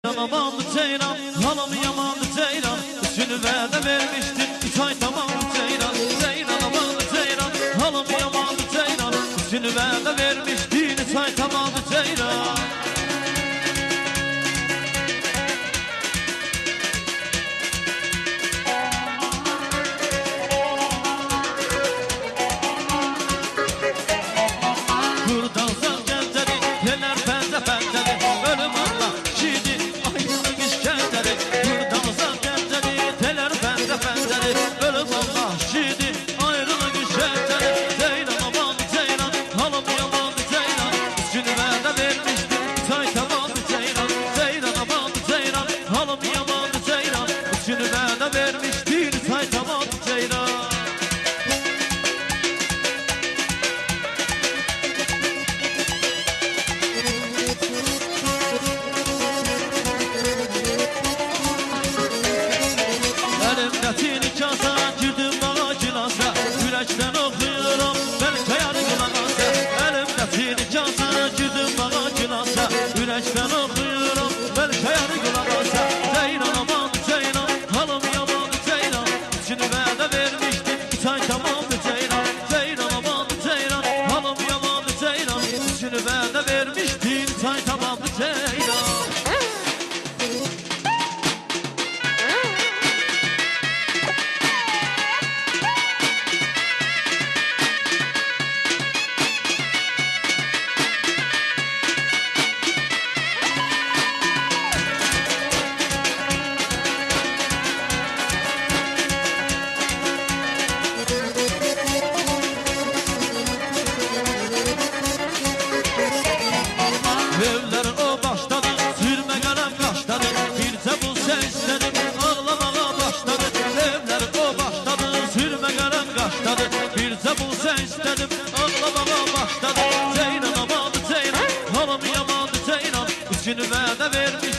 Amandı ceylan, hanım yamandı ceylan. Üçünü vədə vermiştin, 3 ay tamamdı ceylan. Ceylan amandı ceylan, hanım yamandı ceylan. Üçünü vədə vermiştin, 3 ay tamamdı ceylan. Buradan sen gəncəli, yelər pəncə pəncəli. Ölüm Allah, şidi, aydın işkəncəli. Buradan sen gəncəli, yelər pəncə pəncəli. Ölüm Allah, şidi, aydın işkəncəli. Ceylan amandı ceylan, hanım yamandı ceylan. Üçünü vədə vermişdim, 3 ay tamamdı ceylan. Ceylan amandı ceylan, hanım yamandı ceylan. Üçünü vədə vermişdim, 3 ay tamamdı ceylan. Elimdəki kasa, girdim bağa gilasa. Ürəkdən oxuyuram, bəlkə yarı qulaqasa. Elimdəki kasa, girdim bağa gilasa. Ürəkdən oxuyuram, bəlkə yarı qulaqasa. Ceylan amandı ceylan, hanım yamandı ceylan. Üçünü vədə vermişdim, 3 ay tamamdı ceylan. Ceylan amandı ceylan, hanım yamandı ceylan. Üçünü vədə vermişdim, 3 ay tamamdı ceylan. Evler o başladı, sürme qələm qaşladı. Bircə bu səslədim, ağlamağa başladı. Evler o başladı, sürme qələm qaşladı. Bircə bu səslədim, ağlamağa başladı. Ceylan amandı ceylan, hanım yamandı ceylan. Üçünü vədə vermiş